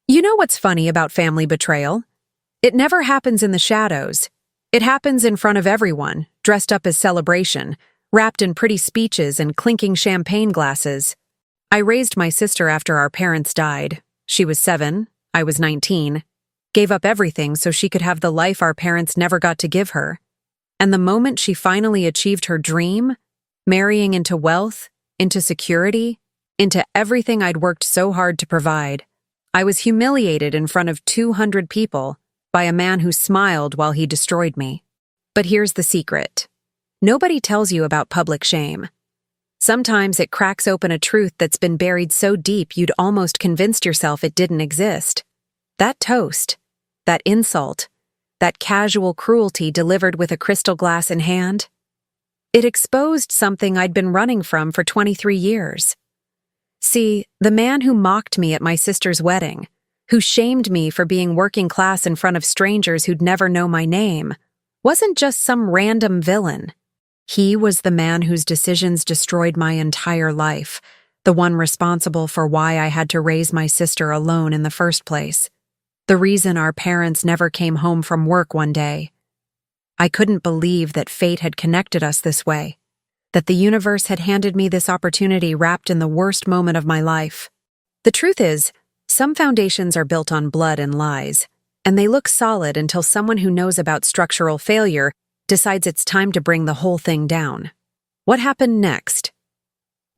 You know what's funny about family betrayal? It never happens in the shadows. It happens in front of everyone, dressed up as celebration, wrapped in pretty speeches and clinking champagne glasses. I raised my sister after our parents died. She was 7, I was 19. Gave up everything so she could have the life our parents never got to give her. And the moment she finally achieved her dream, marrying into wealth, into security, into everything I'd worked so hard to provide, I was humiliated in front of 200 people by a man who smiled while he destroyed me. But here's the secret. Nobody tells you about public shame. Sometimes it cracks open a truth that's been buried so deep you'd almost convinced yourself it didn't exist. That toast, that insult, that casual cruelty delivered with a crystal glass in hand, it exposed something I'd been running from for 23 years. See, the man who mocked me at my sister's wedding, who shamed me for being working class in front of strangers who'd never know my name, wasn't just some random villain. He was the man whose decisions destroyed my entire life, the one responsible for why I had to raise my sister alone in the first place, the reason our parents never came home from work one day. I couldn't believe that fate had connected us this way, that the universe had handed me this opportunity wrapped in the worst moment of my life. The truth is, some foundations are built on blood and lies, and they look solid until someone who knows about structural failure decides it's time to bring the whole thing down. What happened next?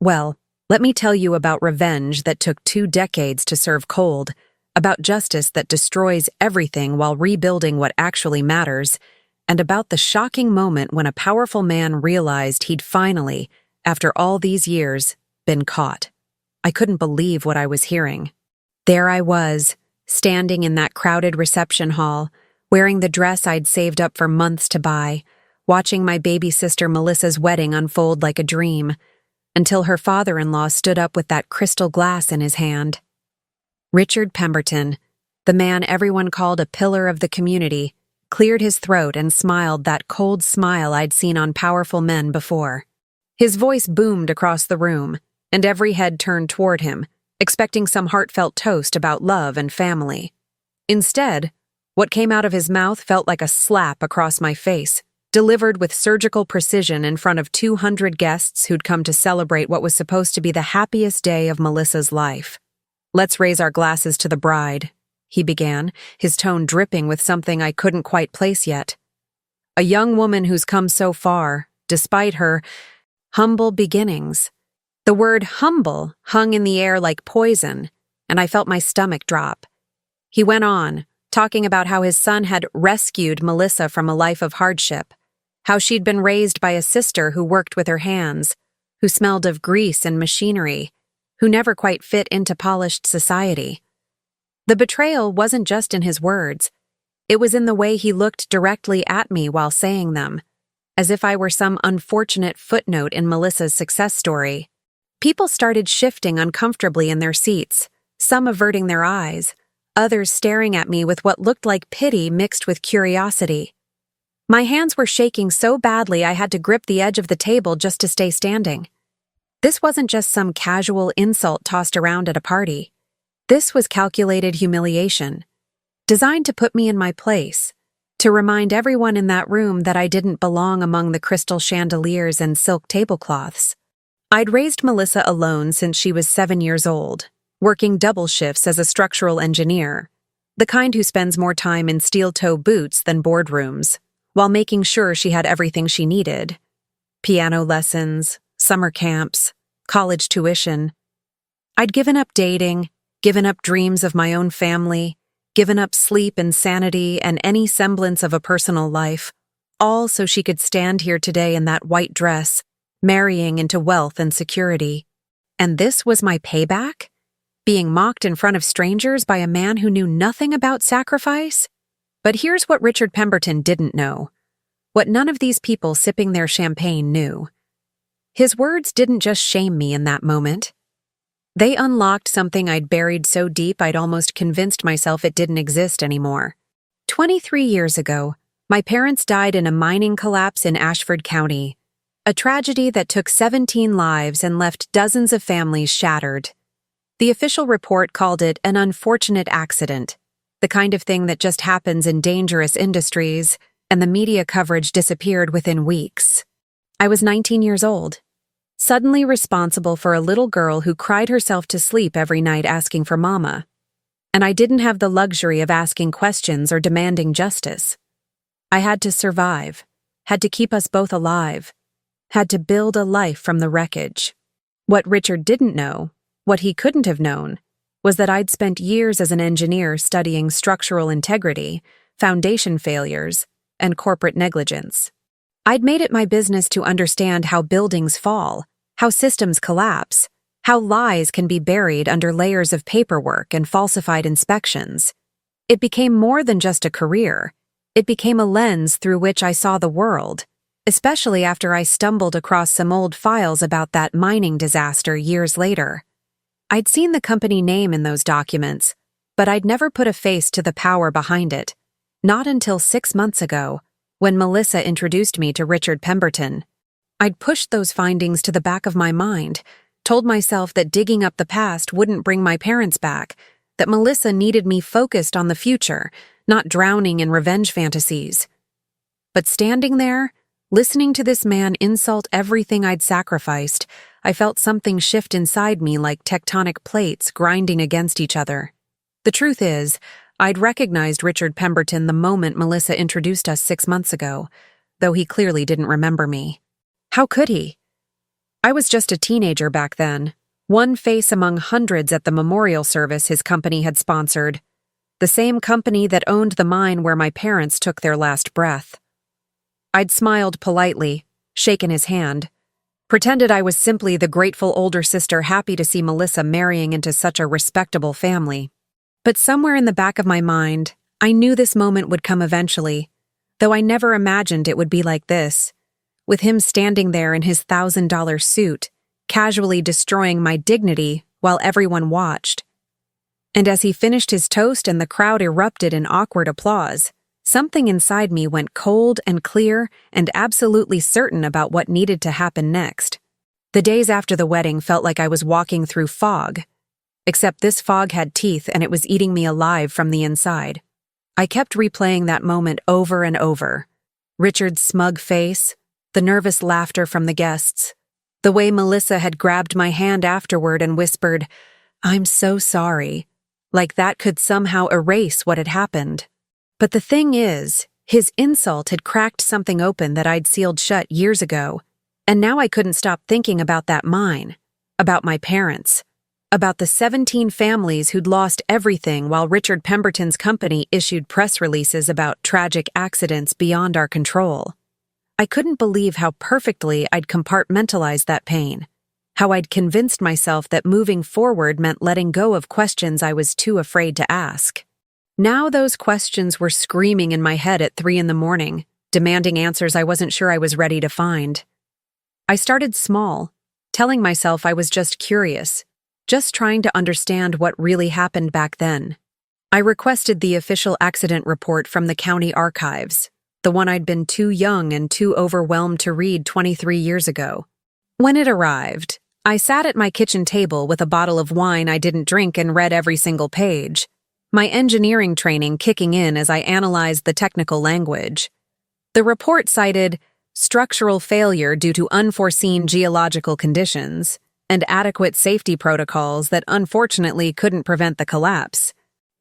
Well, let me tell you about revenge that took 2 decades to serve cold, about justice that destroys everything while rebuilding what actually matters, and about the shocking moment when a powerful man realized he'd finally, after all these years, been caught. I couldn't believe what I was hearing. There I was, standing in that crowded reception hall, wearing the dress I'd saved up for months to buy, watching my baby sister Melissa's wedding unfold like a dream, until her father-in-law stood up with that crystal glass in his hand. Richard Pemberton, the man everyone called a pillar of the community, cleared his throat and smiled that cold smile I'd seen on powerful men before. His voice boomed across the room, and every head turned toward him, expecting some heartfelt toast about love and family. Instead, what came out of his mouth felt like a slap across my face, delivered with surgical precision in front of 200 guests who'd come to celebrate what was supposed to be the happiest day of Melissa's life. "Let's raise our glasses to the bride," he began, his tone dripping with something I couldn't quite place yet. "A young woman who's come so far, despite her humble beginnings." The word humble hung in the air like poison, and I felt my stomach drop. He went on, talking about how his son had rescued Melissa from a life of hardship, how she'd been raised by a sister who worked with her hands, who smelled of grease and machinery, who never quite fit into polished society. The betrayal wasn't just in his words. It was in the way he looked directly at me while saying them, as if I were some unfortunate footnote in Melissa's success story. People started shifting uncomfortably in their seats, some averting their eyes, others staring at me with what looked like pity mixed with curiosity. My hands were shaking so badly I had to grip the edge of the table just to stay standing. This wasn't just some casual insult tossed around at a party. This was calculated humiliation, designed to put me in my place, to remind everyone in that room that I didn't belong among the crystal chandeliers and silk tablecloths. I'd raised Melissa alone since she was 7 years old, working double shifts as a structural engineer, the kind who spends more time in steel-toe boots than boardrooms, while making sure she had everything she needed. Piano lessons, summer camps, college tuition. I'd given up dating, given up dreams of my own family, given up sleep and sanity and any semblance of a personal life, all so she could stand here today in that white dress, marrying into wealth and security. And this was my payback? Being mocked in front of strangers by a man who knew nothing about sacrifice? But here's what Richard Pemberton didn't know, what none of these people sipping their champagne knew. His words didn't just shame me in that moment. They unlocked something I'd buried so deep I'd almost convinced myself it didn't exist anymore. 23 years ago, my parents died in a mining collapse in Ashford County, a tragedy that took 17 lives and left dozens of families shattered. The official report called it an unfortunate accident, the kind of thing that just happens in dangerous industries, and the media coverage disappeared within weeks. I was 19 years old, suddenly responsible for a little girl who cried herself to sleep every night asking for mama. And I didn't have the luxury of asking questions or demanding justice. I had to survive, had to keep us both alive, had to build a life from the wreckage. What Richard didn't know, what he couldn't have known, was that I'd spent years as an engineer studying structural integrity, foundation failures, and corporate negligence. I'd made it my business to understand how buildings fall, how systems collapse, how lies can be buried under layers of paperwork and falsified inspections. It became more than just a career. It became a lens through which I saw the world, especially after I stumbled across some old files about that mining disaster years later. I'd seen the company name in those documents, but I'd never put a face to the power behind it. Not until 6 months ago, when Melissa introduced me to Richard Pemberton. I'd pushed those findings to the back of my mind, told myself that digging up the past wouldn't bring my parents back, that Melissa needed me focused on the future, not drowning in revenge fantasies. But standing there, listening to this man insult everything I'd sacrificed, I felt something shift inside me like tectonic plates grinding against each other. The truth is, I'd recognized Richard Pemberton the moment Melissa introduced us 6 months ago, though he clearly didn't remember me. How could he? I was just a teenager back then, one face among hundreds at the memorial service his company had sponsored, the same company that owned the mine where my parents took their last breath. I'd smiled politely, shaken his hand, pretended I was simply the grateful older sister happy to see Melissa marrying into such a respectable family. But somewhere in the back of my mind, I knew this moment would come eventually, though I never imagined it would be like this, with him standing there in his $1,000 suit, casually destroying my dignity while everyone watched. And as he finished his toast and the crowd erupted in awkward applause, something inside me went cold and clear and absolutely certain about what needed to happen next. The days after the wedding felt like I was walking through fog, except this fog had teeth and it was eating me alive from the inside. I kept replaying that moment over and over. Richard's smug face, the nervous laughter from the guests, the way Melissa had grabbed my hand afterward and whispered, "I'm so sorry," like that could somehow erase what had happened. But the thing is, his insult had cracked something open that I'd sealed shut years ago, and now I couldn't stop thinking about that mine, about my parents, about the 17 families who'd lost everything while Richard Pemberton's company issued press releases about tragic accidents beyond our control. I couldn't believe how perfectly I'd compartmentalized that pain, how I'd convinced myself that moving forward meant letting go of questions I was too afraid to ask. Now those questions were screaming in my head at 3 a.m, demanding answers I wasn't sure I was ready to find. I started small, telling myself I was just curious, just trying to understand what really happened back then. I requested the official accident report from the county archives, the one I'd been too young and too overwhelmed to read 23 years ago. When it arrived, I sat at my kitchen table with a bottle of wine I didn't drink and read every single page, my engineering training kicking in as I analyzed the technical language. The report cited structural failure due to unforeseen geological conditions and adequate safety protocols that unfortunately couldn't prevent the collapse.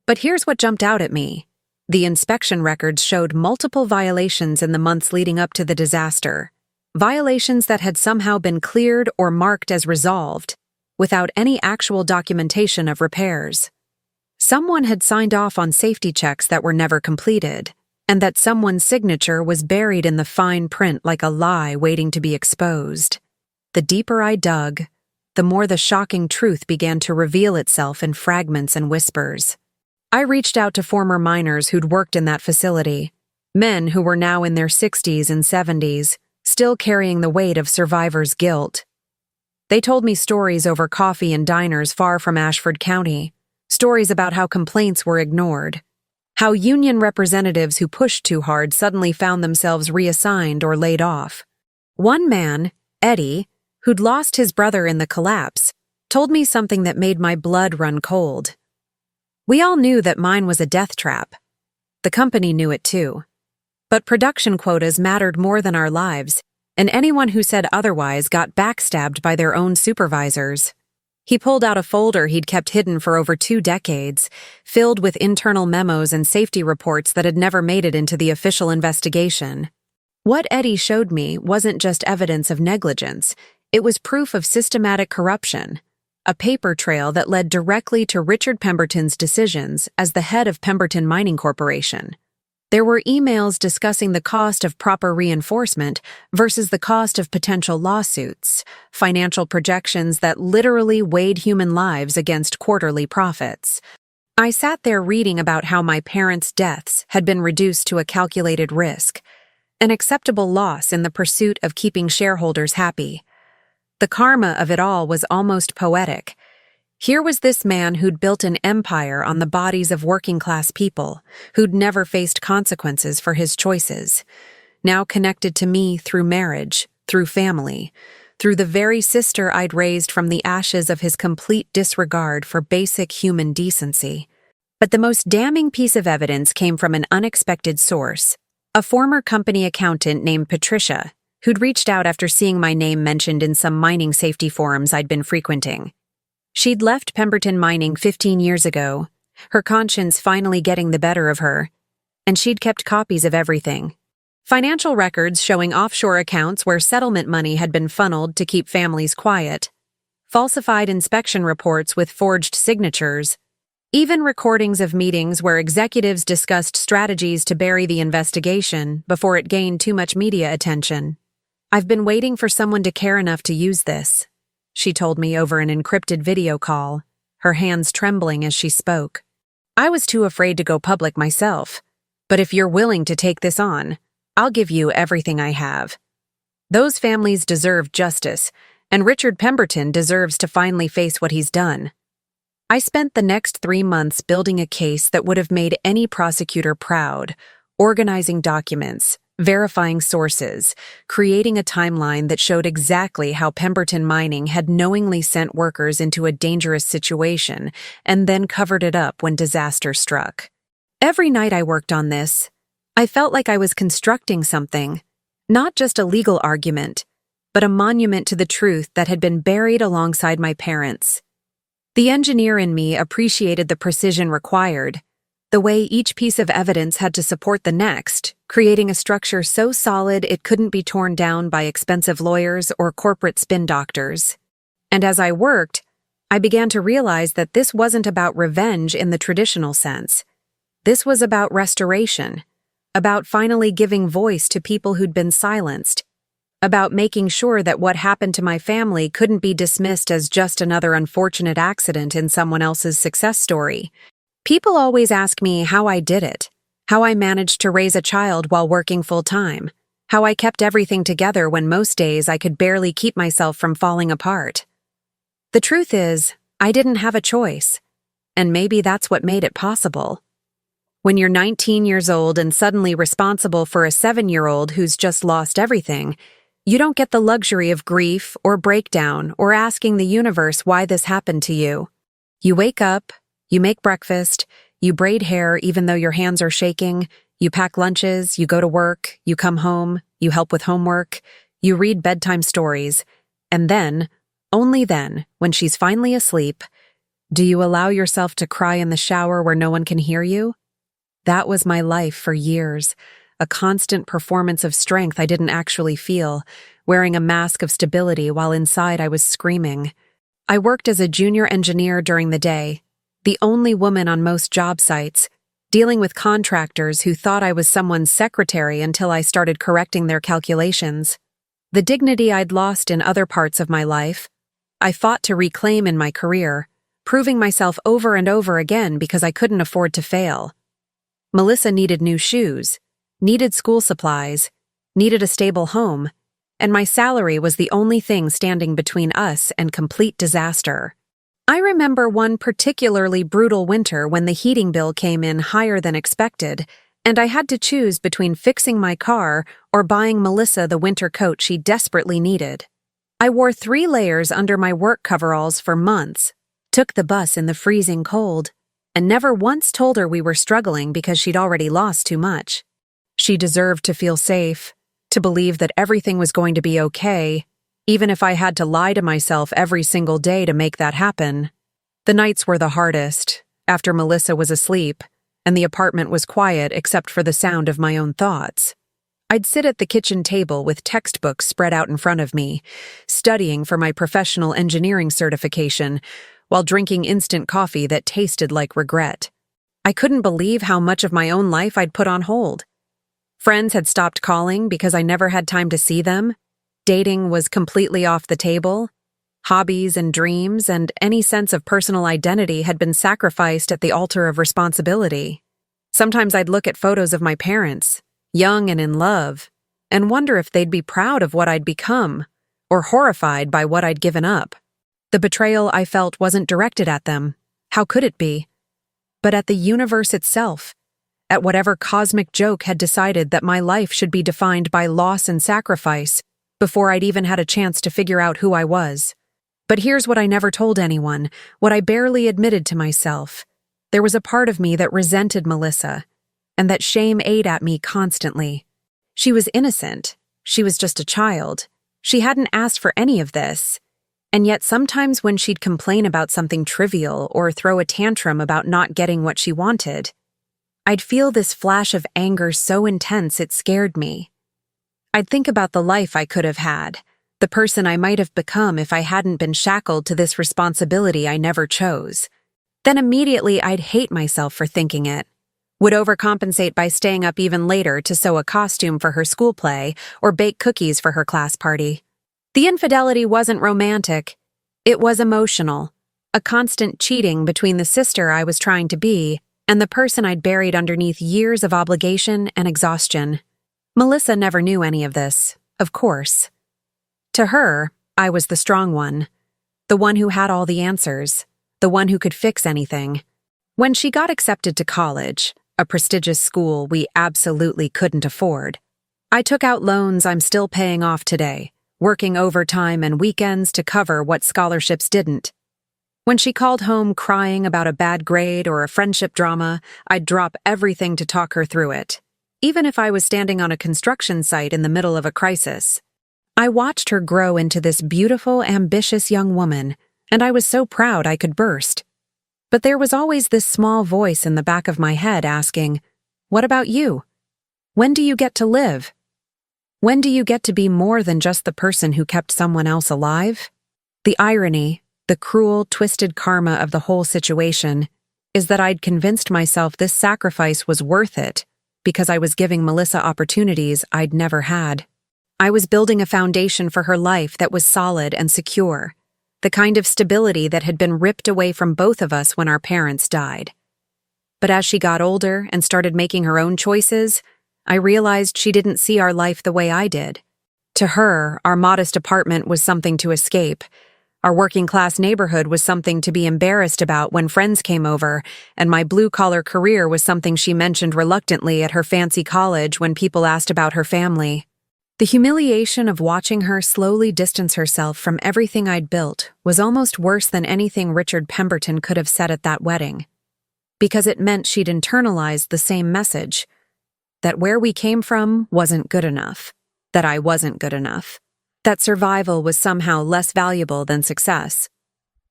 But here's what jumped out at me. The inspection records showed multiple violations in the months leading up to the disaster, violations that had somehow been cleared or marked as resolved, without any actual documentation of repairs. Someone had signed off on safety checks that were never completed, and that someone's signature was buried in the fine print like a lie waiting to be exposed. The deeper I dug, the more the shocking truth began to reveal itself in fragments and whispers. I reached out to former miners who'd worked in that facility, men who were now in their 60s and 70s, still carrying the weight of survivors' guilt. They told me stories over coffee in diners far from Ashford County, stories about how complaints were ignored, how union representatives who pushed too hard suddenly found themselves reassigned or laid off. One man, Eddie, who'd lost his brother in the collapse, told me something that made my blood run cold. We all knew that mine was a death trap. The company knew it too. But production quotas mattered more than our lives, and anyone who said otherwise got backstabbed by their own supervisors. He pulled out a folder he'd kept hidden for over 2 decades, filled with internal memos and safety reports that had never made it into the official investigation. What Eddie showed me wasn't just evidence of negligence, it was proof of systematic corruption, a paper trail that led directly to Richard Pemberton's decisions as the head of Pemberton Mining Corporation. There were emails discussing the cost of proper reinforcement versus the cost of potential lawsuits, financial projections that literally weighed human lives against quarterly profits. I sat there reading about how my parents' deaths had been reduced to a calculated risk, an acceptable loss in the pursuit of keeping shareholders happy. The karma of it all was almost poetic. Here was this man who'd built an empire on the bodies of working-class people, who'd never faced consequences for his choices, now connected to me through marriage, through family, through the very sister I'd raised from the ashes of his complete disregard for basic human decency. But the most damning piece of evidence came from an unexpected source, a former company accountant named Patricia, who'd reached out after seeing my name mentioned in some mining safety forums I'd been frequenting. She'd left Pemberton Mining 15 years ago, her conscience finally getting the better of her, and she'd kept copies of everything. Financial records showing offshore accounts where settlement money had been funneled to keep families quiet, falsified inspection reports with forged signatures, even recordings of meetings where executives discussed strategies to bury the investigation before it gained too much media attention. "I've been waiting for someone to care enough to use this," she told me over an encrypted video call, her hands trembling as she spoke. "I was too afraid to go public myself, but if you're willing to take this on, I'll give you everything I have." Those families deserve justice, and Richard Pemberton deserves to finally face what he's done. I spent the next 3 months building a case that would have made any prosecutor proud, organizing documents, verifying sources, creating a timeline that showed exactly how Pemberton Mining had knowingly sent workers into a dangerous situation and then covered it up when disaster struck. Every night I worked on this, I felt like I was constructing something, not just a legal argument, but a monument to the truth that had been buried alongside my parents. The engineer in me appreciated the precision required, the way each piece of evidence had to support the next, creating a structure so solid it couldn't be torn down by expensive lawyers or corporate spin doctors. And as I worked, I began to realize that this wasn't about revenge in the traditional sense. This was about restoration, about finally giving voice to people who'd been silenced, about making sure that what happened to my family couldn't be dismissed as just another unfortunate accident in someone else's success story. People always ask me how I did it, how I managed to raise a child while working full-time, how I kept everything together when most days I could barely keep myself from falling apart. The truth is, I didn't have a choice, and maybe that's what made it possible. When you're 19 years old and suddenly responsible for a 7-year-old who's just lost everything, you don't get the luxury of grief or breakdown or asking the universe why this happened to you. You wake up, you make breakfast, you braid hair even though your hands are shaking, you pack lunches, you go to work, you come home, you help with homework, you read bedtime stories, and then, only then, when she's finally asleep, do you allow yourself to cry in the shower where no one can hear you? That was my life for years, a constant performance of strength I didn't actually feel, wearing a mask of stability while inside I was screaming. I worked as a junior engineer during the day, the only woman on most job sites, dealing with contractors who thought I was someone's secretary until I started correcting their calculations. The dignity I'd lost in other parts of my life, I fought to reclaim in my career, proving myself over and over again because I couldn't afford to fail. Melissa needed new shoes, needed school supplies, needed a stable home, and my salary was the only thing standing between us and complete disaster. I remember one particularly brutal winter when the heating bill came in higher than expected, and I had to choose between fixing my car or buying Melissa the winter coat she desperately needed. I wore 3 layers under my work coveralls for months, took the bus in the freezing cold, and never once told her we were struggling because she'd already lost too much. She deserved to feel safe, to believe that everything was going to be okay, even if I had to lie to myself every single day to make that happen. The nights were the hardest, after Melissa was asleep, and the apartment was quiet except for the sound of my own thoughts. I'd sit at the kitchen table with textbooks spread out in front of me, studying for my professional engineering certification, while drinking instant coffee that tasted like regret. I couldn't believe how much of my own life I'd put on hold. Friends had stopped calling because I never had time to see them. Dating was completely off the table. Hobbies and dreams and any sense of personal identity had been sacrificed at the altar of responsibility. Sometimes I'd look at photos of my parents, young and in love, and wonder if they'd be proud of what I'd become, or horrified by what I'd given up. The betrayal I felt wasn't directed at them. How could it be? But at the universe itself, at whatever cosmic joke had decided that my life should be defined by loss and sacrifice before I'd even had a chance to figure out who I was. But here's what I never told anyone, what I barely admitted to myself. There was a part of me that resented Melissa, and that shame ate at me constantly. She was innocent. She was just a child. She hadn't asked for any of this. And yet sometimes when she'd complain about something trivial or throw a tantrum about not getting what she wanted, I'd feel this flash of anger so intense it scared me. I'd think about the life I could have had, the person I might have become if I hadn't been shackled to this responsibility I never chose. Then immediately I'd hate myself for thinking it, would overcompensate by staying up even later to sew a costume for her school play or bake cookies for her class party. The infidelity wasn't romantic. It was emotional, a constant cheating between the sister I was trying to be and the person I'd buried underneath years of obligation and exhaustion. Melissa never knew any of this, of course. To her, I was the strong one, the one who had all the answers, the one who could fix anything. When she got accepted to college, a prestigious school we absolutely couldn't afford, I took out loans I'm still paying off today, working overtime and weekends to cover what scholarships didn't. When she called home crying about a bad grade or a friendship drama, I'd drop everything to talk her through it, even if I was standing on a construction site in the middle of a crisis. I watched her grow into this beautiful, ambitious young woman, and I was so proud I could burst. But there was always this small voice in the back of my head asking, "What about you? When do you get to live? When do you get to be more than just the person who kept someone else alive?" The irony, the cruel, twisted karma of the whole situation, is that I'd convinced myself this sacrifice was worth it because I was giving Melissa opportunities I'd never had. I was building a foundation for her life that was solid and secure, the kind of stability that had been ripped away from both of us when our parents died. But as she got older and started making her own choices, I realized she didn't see our life the way I did. To her, our modest apartment was something to escape. Our working-class neighborhood was something to be embarrassed about when friends came over, and my blue-collar career was something she mentioned reluctantly at her fancy college when people asked about her family. The humiliation of watching her slowly distance herself from everything I'd built was almost worse than anything Richard Pemberton could have said at that wedding, because it meant she'd internalized the same message, that where we came from wasn't good enough, that I wasn't good enough, that survival was somehow less valuable than success.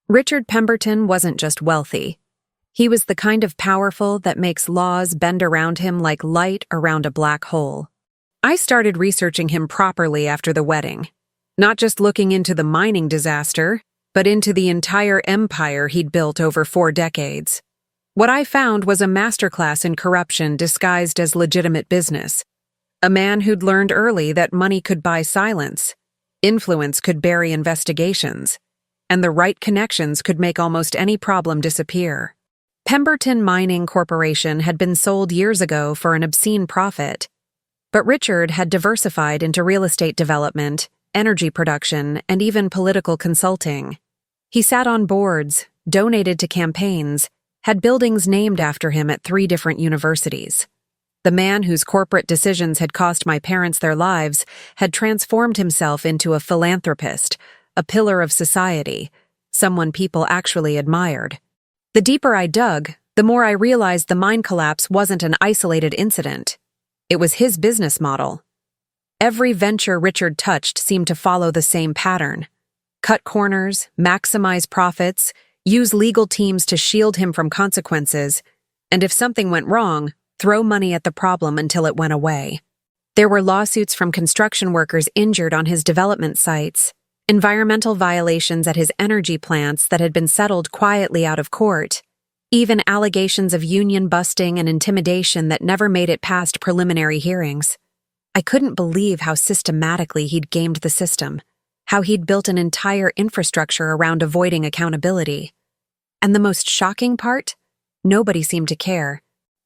Richard Pemberton wasn't just wealthy. He was the kind of powerful that makes laws bend around him like light around a black hole. I started researching him properly after the wedding, not just looking into the mining disaster, but into the entire empire he'd built over 4 decades. What I found was a masterclass in corruption disguised as legitimate business. A man who'd learned early that money could buy silence, influence could bury investigations, and the right connections could make almost any problem disappear. Pemberton Mining Corporation had been sold years ago for an obscene profit, but Richard had diversified into real estate development, energy production, and even political consulting. He sat on boards, donated to campaigns, had buildings named after him at 3 different universities. The man whose corporate decisions had cost my parents their lives had transformed himself into a philanthropist, a pillar of society, someone people actually admired. The deeper I dug, the more I realized the mine collapse wasn't an isolated incident. It was his business model. Every venture Richard touched seemed to follow the same pattern. Cut corners, maximize profits, use legal teams to shield him from consequences, and if something went wrong, throw money at the problem until it went away. There were lawsuits from construction workers injured on his development sites, environmental violations at his energy plants that had been settled quietly out of court, even allegations of union busting and intimidation that never made it past preliminary hearings. I couldn't believe how systematically he'd gamed the system, how he'd built an entire infrastructure around avoiding accountability. And the most shocking part? Nobody seemed to care.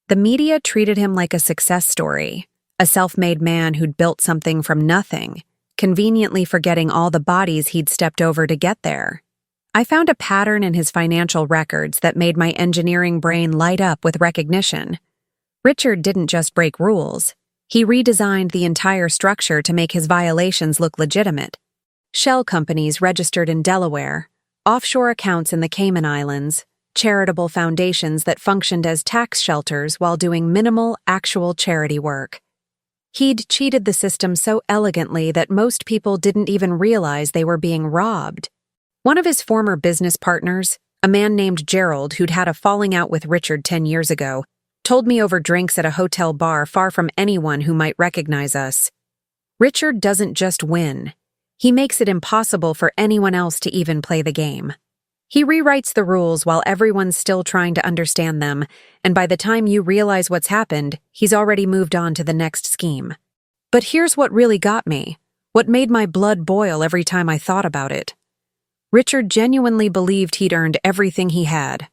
The media treated him like a success story, a self-made man who'd built something from nothing, conveniently forgetting all the bodies he'd stepped over to get there. I found a pattern in his financial records that made my engineering brain light up with recognition. Richard didn't just break rules. He redesigned the entire structure to make his violations look legitimate. Shell companies registered in Delaware, offshore accounts in the Cayman Islands, charitable foundations that functioned as tax shelters while doing minimal, actual charity work. He'd cheated the system so elegantly that most people didn't even realize they were being robbed. One of his former business partners, a man named Gerald who'd had a falling out with Richard 10 years ago, told me over drinks at a hotel bar far from anyone who might recognize us. Richard doesn't just win. He makes it impossible for anyone else to even play the game. He rewrites the rules while everyone's still trying to understand them, and by the time you realize what's happened, he's already moved on to the next scheme. But here's what really got me, what made my blood boil every time I thought about it. Richard genuinely believed he'd earned everything he had.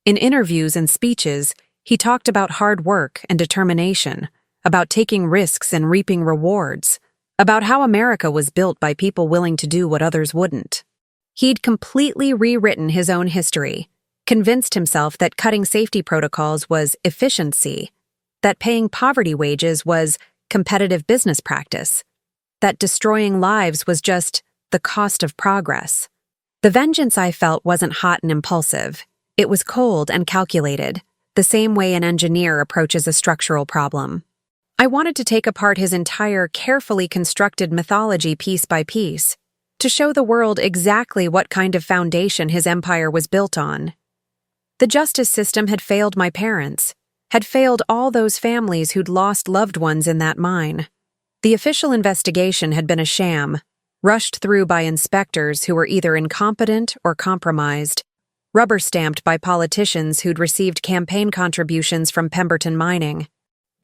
In interviews and speeches, he talked about hard work and determination, about taking risks and reaping rewards, about how America was built by people willing to do what others wouldn't. He'd completely rewritten his own history, convinced himself that cutting safety protocols was efficiency, that paying poverty wages was competitive business practice, that destroying lives was just the cost of progress. The vengeance I felt wasn't hot and impulsive. It was cold and calculated, the same way an engineer approaches a structural problem. I wanted to take apart his entire carefully constructed mythology piece by piece, to show the world exactly what kind of foundation his empire was built on. The justice system had failed my parents, had failed all those families who'd lost loved ones in that mine. The official investigation had been a sham, rushed through by inspectors who were either incompetent or compromised, rubber-stamped by politicians who'd received campaign contributions from Pemberton Mining.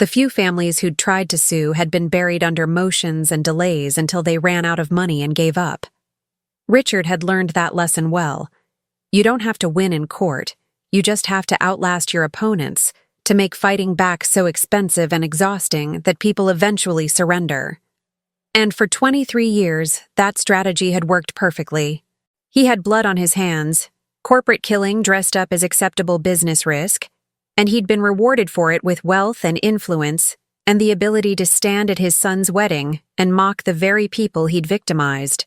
The few families who'd tried to sue had been buried under motions and delays until they ran out of money and gave up. Richard had learned that lesson well. You don't have to win in court, you just have to outlast your opponents to make fighting back so expensive and exhausting that people eventually surrender. And for 23 years, that strategy had worked perfectly. He had blood on his hands, corporate killing dressed up as acceptable business risk, and he'd been rewarded for it with wealth and influence and the ability to stand at his son's wedding and mock the very people he'd victimized.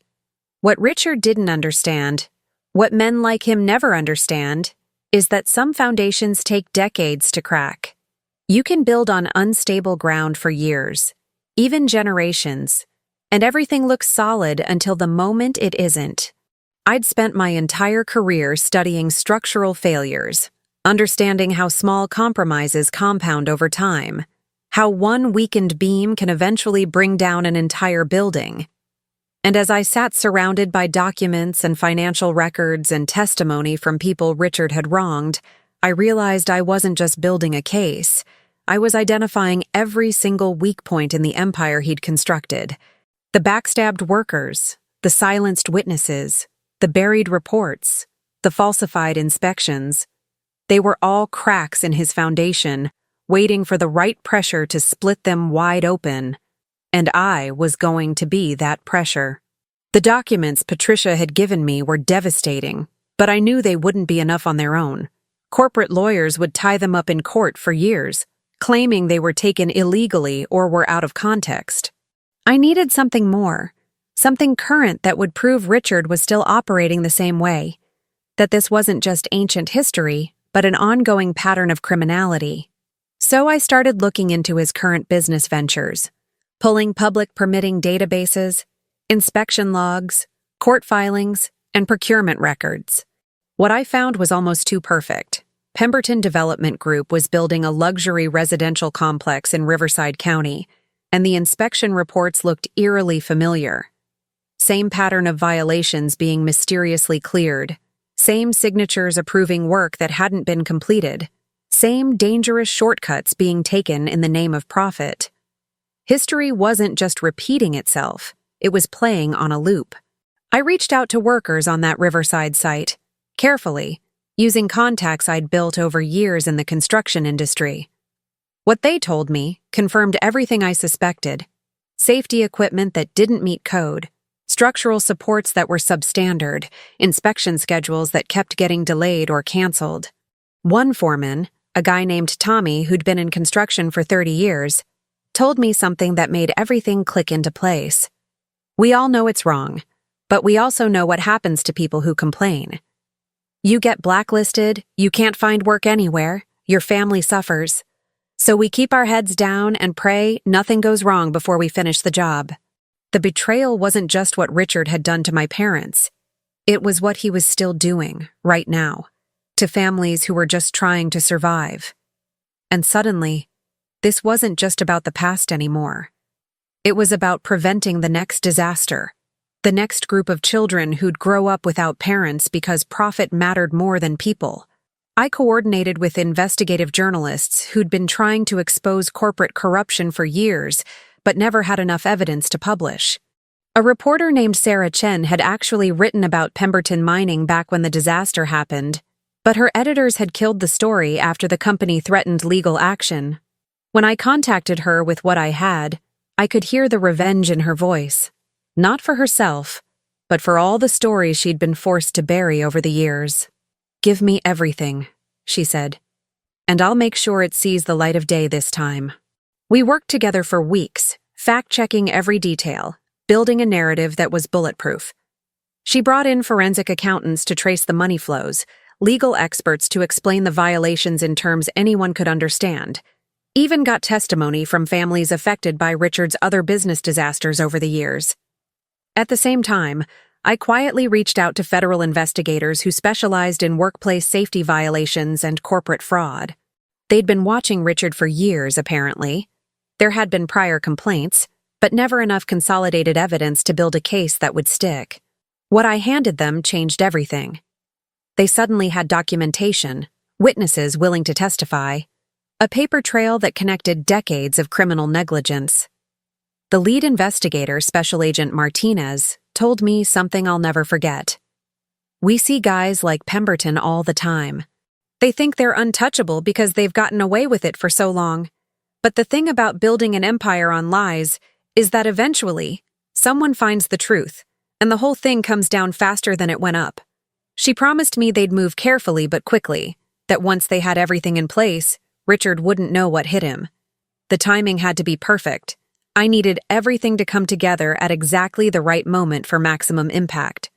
What Richard didn't understand, what men like him never understand, is that some foundations take decades to crack. You can build on unstable ground for years, even generations, and everything looks solid until the moment it isn't. I'd spent my entire career studying structural failures, understanding how small compromises compound over time, how one weakened beam can eventually bring down an entire building. And as I sat surrounded by documents and financial records and testimony from people Richard had wronged, I realized I wasn't just building a case. I was identifying every single weak point in the empire he'd constructed. The backstabbed workers, the silenced witnesses, the buried reports, the falsified inspections. They were all cracks in his foundation, waiting for the right pressure to split them wide open. And I was going to be that pressure. The documents Patricia had given me were devastating, but I knew they wouldn't be enough on their own. Corporate lawyers would tie them up in court for years, claiming they were taken illegally or were out of context. I needed something more, Something current that would prove Richard was still operating the same way. That this wasn't just ancient history, but an ongoing pattern of criminality. So I started looking into his current business ventures, pulling public permitting databases, inspection logs, court filings, and procurement records. What I found was almost too perfect. Pemberton Development Group was building a luxury residential complex in Riverside County, and the inspection reports looked eerily familiar. Same pattern of violations being mysteriously cleared, same signatures approving work that hadn't been completed, same dangerous shortcuts being taken in the name of profit. History wasn't just repeating itself, it was playing on a loop. I reached out to workers on that Riverside site, carefully, using contacts I'd built over years in the construction industry. What they told me confirmed everything I suspected: safety equipment that didn't meet code, structural supports that were substandard, inspection schedules that kept getting delayed or canceled. One foreman, a guy named Tommy who'd been in construction for 30 years, told me something that made everything click into place. We all know it's wrong, but we also know what happens to people who complain. You get blacklisted, you can't find work anywhere, your family suffers. So we keep our heads down and pray nothing goes wrong before we finish the job. The betrayal wasn't just what Richard had done to my parents. It was what he was still doing, right now, to families who were just trying to survive. And suddenly, this wasn't just about the past anymore. It was about preventing the next disaster. The next group of children who'd grow up without parents because profit mattered more than people. I coordinated with investigative journalists who'd been trying to expose corporate corruption for years, but never had enough evidence to publish. A reporter named Sarah Chen had actually written about Pemberton Mining back when the disaster happened, but her editors had killed the story after the company threatened legal action. When I contacted her with what I had, I could hear the revenge in her voice. Not for herself, but for all the stories she'd been forced to bury over the years. "Give me everything," she said, "and I'll make sure it sees the light of day this time." We worked together for weeks, fact-checking every detail, building a narrative that was bulletproof. She brought in forensic accountants to trace the money flows, legal experts to explain the violations in terms anyone could understand, even got testimony from families affected by Richard's other business disasters over the years. At the same time, I quietly reached out to federal investigators who specialized in workplace safety violations and corporate fraud. They'd been watching Richard for years, apparently. There had been prior complaints, but never enough consolidated evidence to build a case that would stick. What I handed them changed everything. They suddenly had documentation, witnesses willing to testify, a paper trail that connected decades of criminal negligence. The lead investigator, Special Agent Martinez, told me something I'll never forget. "We see guys like Pemberton all the time. They think they're untouchable because they've gotten away with it for so long. But the thing about building an empire on lies is that eventually, someone finds the truth, and the whole thing comes down faster than it went up." She promised me they'd move carefully but quickly, that once they had everything in place, Richard wouldn't know what hit him. The timing had to be perfect. I needed everything to come together at exactly the right moment for maximum impact.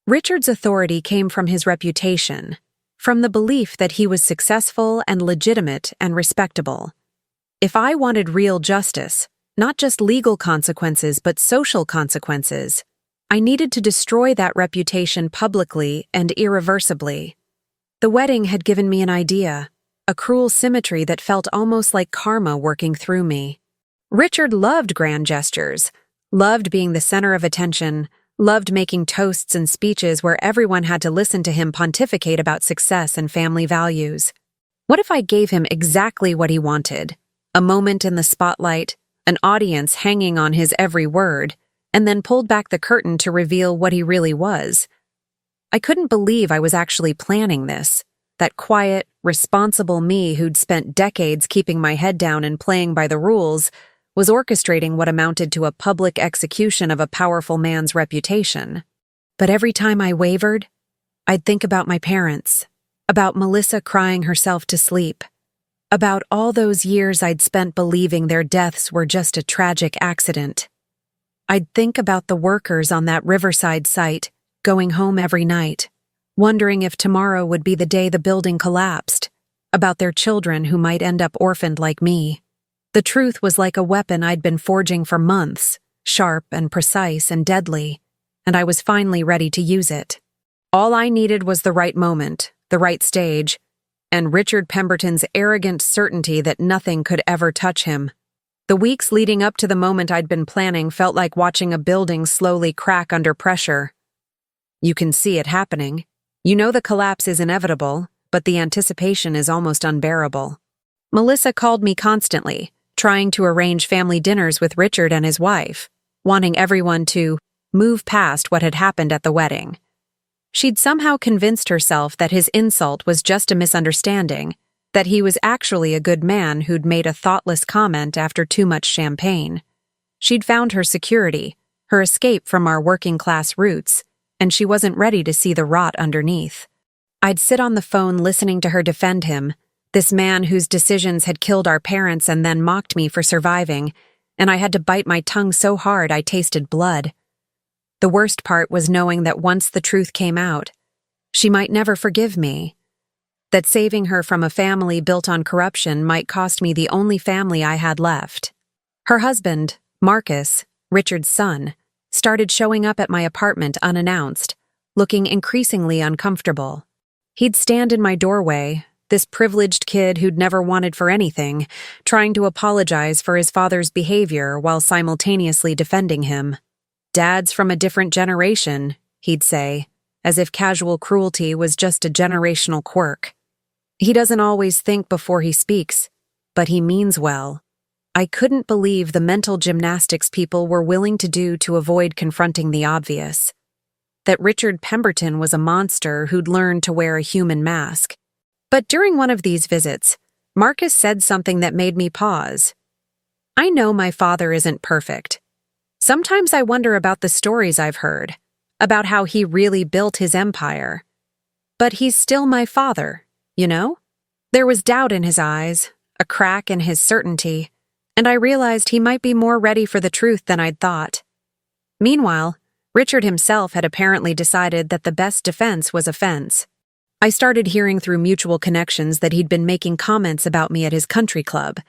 Richard's authority came from his reputation, from the belief that he was successful and legitimate and respectable. If I wanted real justice, not just legal consequences but social consequences, I needed to destroy that reputation publicly and irreversibly. The wedding had given me an idea, a cruel symmetry that felt almost like karma working through me. Richard loved grand gestures, loved being the center of attention, loved making toasts and speeches where everyone had to listen to him pontificate about success and family values. What if I gave him exactly what he wanted? A moment in the spotlight, an audience hanging on his every word, and then pulled back the curtain to reveal what he really was. I couldn't believe I was actually planning this. That quiet, responsible me who'd spent decades keeping my head down and playing by the rules was orchestrating what amounted to a public execution of a powerful man's reputation. But every time I wavered, I'd think about my parents, about Melissa crying herself to sleep, about all those years I'd spent believing their deaths were just a tragic accident. I'd think about the workers on that riverside site, going home every night, wondering if tomorrow would be the day the building collapsed, about their children who might end up orphaned like me. The truth was like a weapon I'd been forging for months, sharp and precise and deadly, and I was finally ready to use it. All I needed was the right moment, the right stage, and Richard Pemberton's arrogant certainty that nothing could ever touch him. The weeks leading up to the moment I'd been planning felt like watching a building slowly crack under pressure. You can see it happening. You know the collapse is inevitable, but the anticipation is almost unbearable. Melissa called me constantly, trying to arrange family dinners with Richard and his wife, wanting everyone to move past what had happened at the wedding. She'd somehow convinced herself that his insult was just a misunderstanding, that he was actually a good man who'd made a thoughtless comment after too much champagne. She'd found her security, her escape from our working-class roots, and she wasn't ready to see the rot underneath. I'd sit on the phone listening to her defend him, this man whose decisions had killed our parents and then mocked me for surviving, and I had to bite my tongue so hard I tasted blood. The worst part was knowing that once the truth came out, she might never forgive me. That saving her from a family built on corruption might cost me the only family I had left. Her husband, Marcus, Richard's son, started showing up at my apartment unannounced, looking increasingly uncomfortable. He'd stand in my doorway, this privileged kid who'd never wanted for anything, trying to apologize for his father's behavior while simultaneously defending him. "Dad's from a different generation," he'd say, as if casual cruelty was just a generational quirk. "He doesn't always think before he speaks, but he means well." I couldn't believe the mental gymnastics people were willing to do to avoid confronting the obvious. That Richard Pemberton was a monster who'd learned to wear a human mask. But during one of these visits, Marcus said something that made me pause. "I know my father isn't perfect. Sometimes I wonder about the stories I've heard, about how he really built his empire. But he's still my father, you know?" There was doubt in his eyes, a crack in his certainty, and I realized he might be more ready for the truth than I'd thought. Meanwhile, Richard himself had apparently decided that the best defense was offense. I started hearing through mutual connections that he'd been making comments about me at his country club,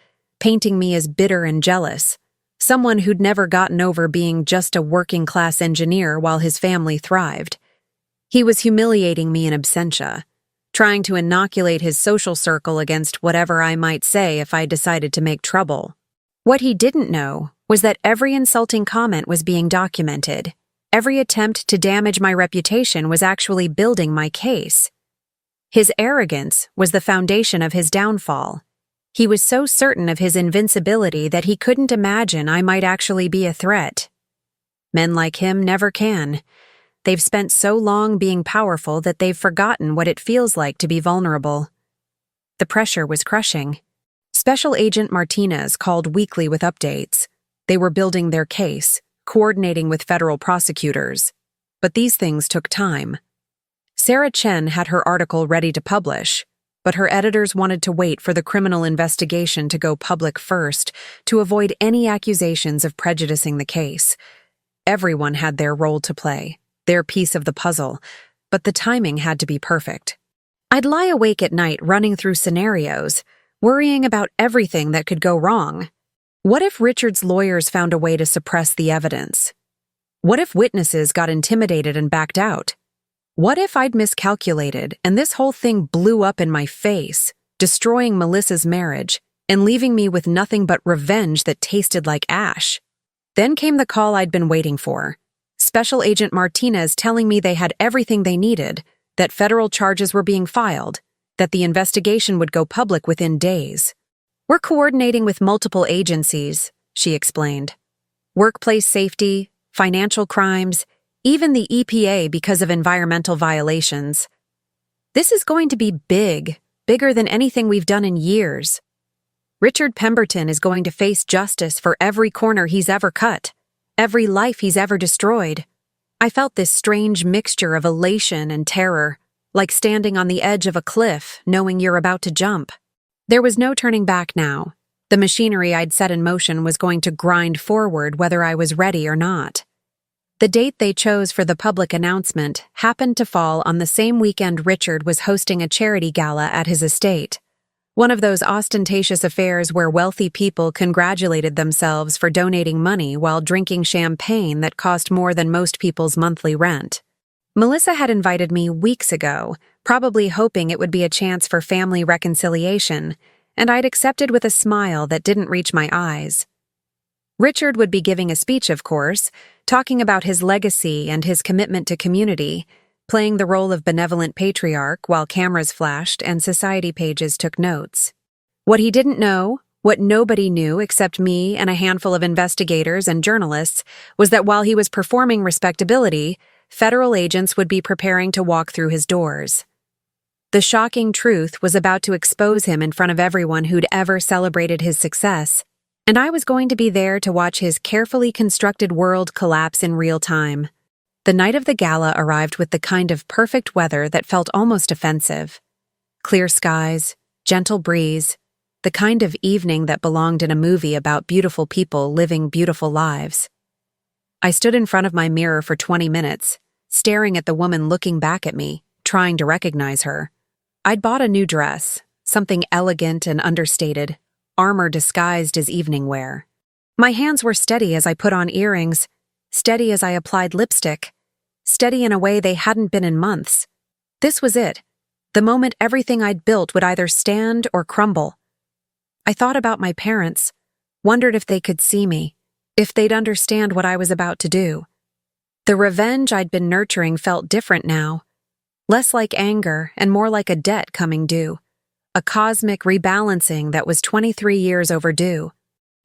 painting me as bitter and jealous, someone who'd never gotten over being just a working-class engineer while his family thrived. He was humiliating me in absentia, trying to inoculate his social circle against whatever I might say if I decided to make trouble. What he didn't know was that every insulting comment was being documented. Every attempt to damage my reputation was actually building my case. His arrogance was the foundation of his downfall. He was so certain of his invincibility that he couldn't imagine I might actually be a threat. Men like him never can. They've spent so long being powerful that they've forgotten what it feels like to be vulnerable. The pressure was crushing. Special Agent Martinez called weekly with updates. They were building their case, coordinating with federal prosecutors. But these things took time. Sarah Chen had her article ready to publish, but her editors wanted to wait for the criminal investigation to go public first to avoid any accusations of prejudicing the case. Everyone had their role to play, their piece of the puzzle, but the timing had to be perfect. I'd lie awake at night running through scenarios, worrying about everything that could go wrong. What if Richard's lawyers found a way to suppress the evidence? What if witnesses got intimidated and backed out? What if I'd miscalculated and this whole thing blew up in my face, destroying Melissa's marriage and leaving me with nothing but revenge that tasted like ash? Then came the call I'd been waiting for. Special Agent Martinez telling me they had everything they needed, that federal charges were being filed, that the investigation would go public within days. "We're coordinating with multiple agencies," she explained. "Workplace safety, financial crimes, even the EPA because of environmental violations. This is going to be big, bigger than anything we've done in years. Richard Pemberton is going to face justice for every corner he's ever cut, every life he's ever destroyed." I felt this strange mixture of elation and terror, like standing on the edge of a cliff, knowing you're about to jump. There was no turning back now. The machinery I'd set in motion was going to grind forward whether I was ready or not. The date they chose for the public announcement happened to fall on the same weekend Richard was hosting a charity gala at his estate. One of those ostentatious affairs where wealthy people congratulated themselves for donating money while drinking champagne that cost more than most people's monthly rent. Melissa had invited me weeks ago, probably hoping it would be a chance for family reconciliation, and I'd accepted with a smile that didn't reach my eyes. Richard would be giving a speech, of course, talking about his legacy and his commitment to community, playing the role of benevolent patriarch while cameras flashed and society pages took notes. What he didn't know, what nobody knew except me and a handful of investigators and journalists, was that while he was performing respectability, federal agents would be preparing to walk through his doors. The shocking truth was about to expose him in front of everyone who'd ever celebrated his success, and I was going to be there to watch his carefully constructed world collapse in real time. The night of the gala arrived with the kind of perfect weather that felt almost offensive. Clear skies, gentle breeze, the kind of evening that belonged in a movie about beautiful people living beautiful lives. I stood in front of my mirror for 20 minutes, staring at the woman looking back at me, trying to recognize her. I'd bought a new dress, something elegant and understated, armor disguised as evening wear. My hands were steady as I put on earrings, steady as I applied lipstick, steady in a way they hadn't been in months. This was it, the moment everything I'd built would either stand or crumble. I thought about my parents, wondered if they could see me, if they'd understand what I was about to do. The revenge I'd been nurturing felt different now, less like anger and more like a debt coming due, a cosmic rebalancing that was 23 years overdue.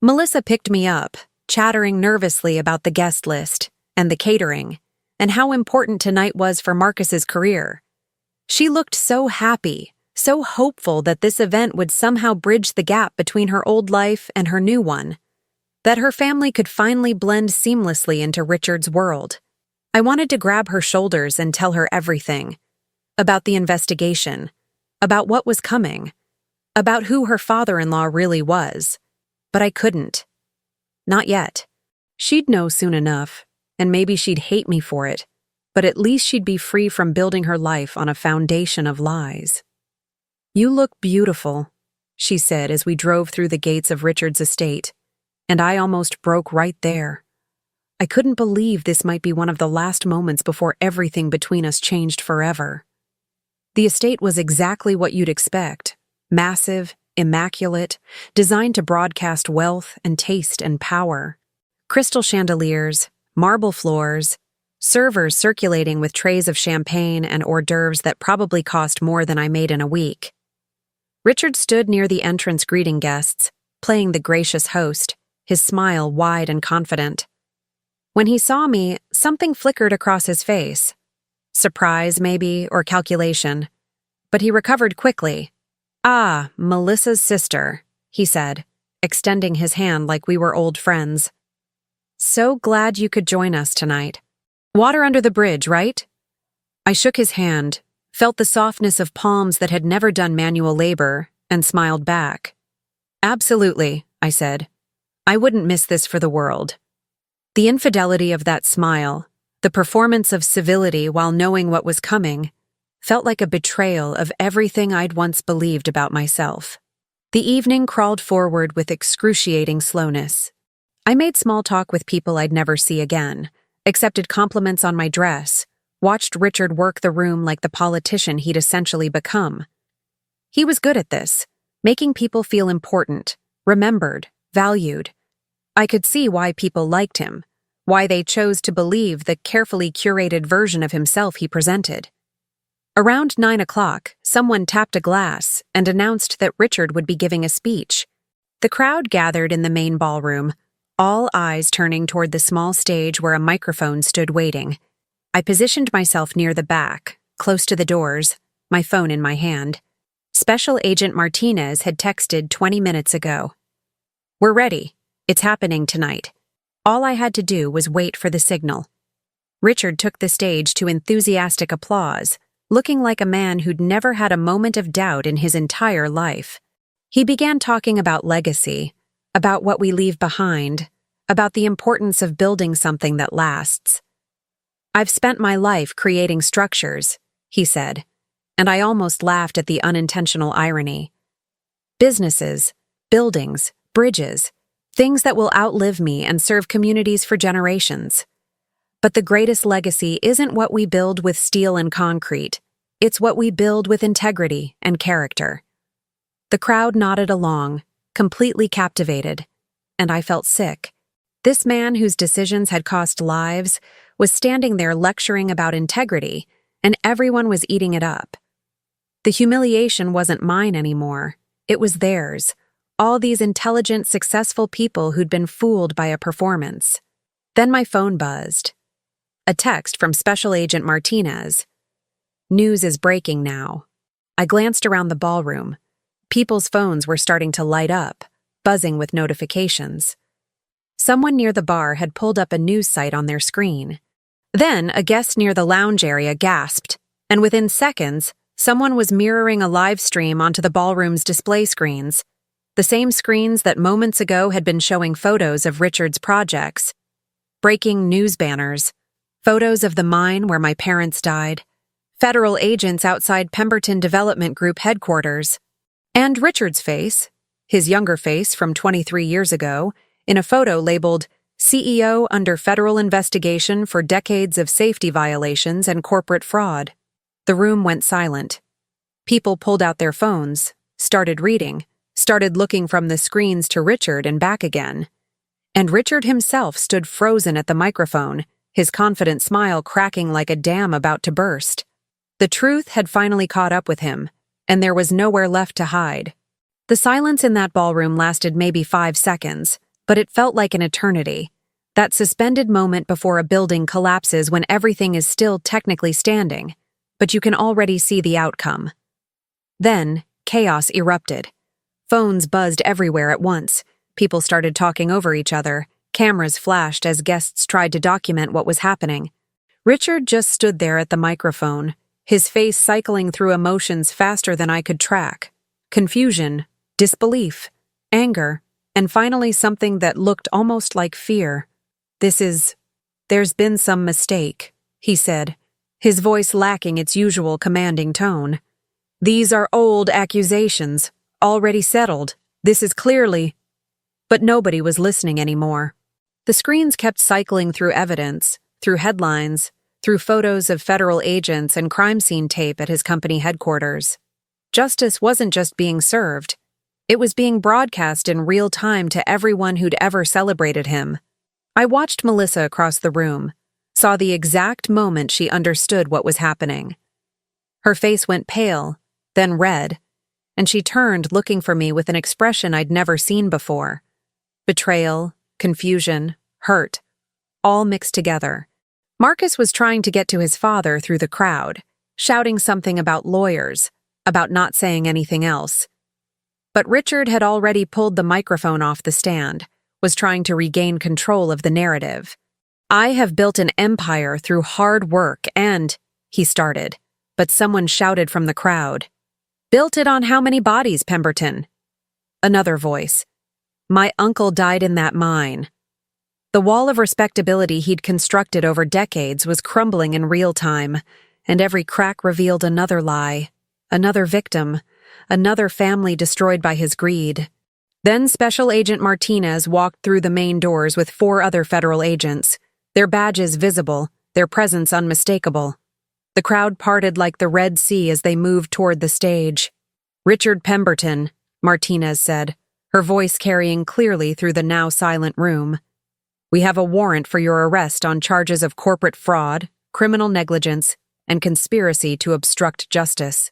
Melissa picked me up, chattering nervously about the guest list and the catering, and how important tonight was for Marcus's career. She looked so happy, so hopeful that this event would somehow bridge the gap between her old life and her new one, that her family could finally blend seamlessly into Richard's world. I wanted to grab her shoulders and tell her everything, about the investigation, about what was coming, about who her father-in-law really was, but I couldn't. Not yet. She'd know soon enough, and maybe she'd hate me for it, but at least she'd be free from building her life on a foundation of lies. "You look beautiful," she said as we drove through the gates of Richard's estate, and I almost broke right there. I couldn't believe this might be one of the last moments before everything between us changed forever. The estate was exactly what you'd expect, massive, immaculate, designed to broadcast wealth and taste and power. Crystal chandeliers, marble floors, servers circulating with trays of champagne and hors d'oeuvres that probably cost more than I made in a week. Richard stood near the entrance greeting guests, playing the gracious host, his smile wide and confident. When he saw me, something flickered across his face. Surprise, maybe, or calculation. But he recovered quickly. "Ah, Melissa's sister," he said, extending his hand like we were old friends. "So glad you could join us tonight. Water under the bridge, right?" I shook his hand, felt the softness of palms that had never done manual labor, and smiled back. "Absolutely," I said. "I wouldn't miss this for the world." The infidelity of that smile, the performance of civility while knowing what was coming, felt like a betrayal of everything I'd once believed about myself. The evening crawled forward with excruciating slowness. I made small talk with people I'd never see again, accepted compliments on my dress, watched Richard work the room like the politician he'd essentially become. He was good at this, making people feel important, remembered, valued. I could see why people liked him, why they chose to believe the carefully curated version of himself he presented. Around 9 o'clock, someone tapped a glass and announced that Richard would be giving a speech. The crowd gathered in the main ballroom, all eyes turning toward the small stage where a microphone stood waiting. I positioned myself near the back, close to the doors, my phone in my hand. Special Agent Martinez had texted 20 minutes ago. "We're ready. It's happening tonight." All I had to do was wait for the signal. Richard took the stage to enthusiastic applause, looking like a man who'd never had a moment of doubt in his entire life. He began talking about legacy, about what we leave behind, about the importance of building something that lasts. "I've spent my life creating structures," he said, and I almost laughed at the unintentional irony. "Businesses, buildings, bridges, things that will outlive me and serve communities for generations. But the greatest legacy isn't what we build with steel and concrete, it's what we build with integrity and character." The crowd nodded along, completely captivated, and I felt sick. This man whose decisions had cost lives was standing there lecturing about integrity, and everyone was eating it up. The humiliation wasn't mine anymore, it was theirs, all these intelligent, successful people who'd been fooled by a performance. Then my phone buzzed. A text from Special Agent Martinez. "News is breaking now." I glanced around the ballroom. People's phones were starting to light up, buzzing with notifications. Someone near the bar had pulled up a news site on their screen. Then a guest near the lounge area gasped, and within seconds, someone was mirroring a live stream onto the ballroom's display screens, the same screens that moments ago had been showing photos of Richard's projects. Breaking news banners, photos of the mine where my parents died, federal agents outside Pemberton Development Group headquarters, and Richard's face, his younger face from 23 years ago, in a photo labeled "CEO under federal investigation for decades of safety violations and corporate fraud." The room went silent. People pulled out their phones, started reading, started looking from the screens to Richard and back again. And Richard himself stood frozen at the microphone, his confident smile cracking like a dam about to burst. The truth had finally caught up with him, and there was nowhere left to hide. The silence in that ballroom lasted maybe 5 seconds, but it felt like an eternity. That suspended moment before a building collapses when everything is still technically standing, but you can already see the outcome. Then, chaos erupted. Phones buzzed everywhere at once. People started talking over each other. Cameras flashed as guests tried to document what was happening. Richard just stood there at the microphone, his face cycling through emotions faster than I could track. Confusion, disbelief, anger, and finally something that looked almost like fear. "There's been some mistake," he said, his voice lacking its usual commanding tone. "These are old accusations, already settled. This is clearly—" But nobody was listening anymore. The screens kept cycling through evidence, through headlines, through photos of federal agents and crime scene tape at his company headquarters. Justice wasn't just being served. It was being broadcast in real time to everyone who'd ever celebrated him. I watched Melissa across the room, saw the exact moment she understood what was happening. Her face went pale, then red, and she turned looking for me with an expression I'd never seen before. Betrayal, confusion, hurt, all mixed together. Marcus was trying to get to his father through the crowd, shouting something about lawyers, about not saying anything else. But Richard had already pulled the microphone off the stand, was trying to regain control of the narrative. "I have built an empire through hard work and," he started, but someone shouted from the crowd, "Built it on how many bodies, Pemberton?" Another voice, "My uncle died in that mine." The wall of respectability he'd constructed over decades was crumbling in real time, and every crack revealed another lie, another victim, another family destroyed by his greed. Then Special Agent Martinez walked through the main doors with 4 other federal agents, their badges visible, their presence unmistakable. The crowd parted like the Red Sea as they moved toward the stage. "Richard Pemberton," Martinez said, her voice carrying clearly through the now silent room. "We have a warrant for your arrest on charges of corporate fraud, criminal negligence, and conspiracy to obstruct justice."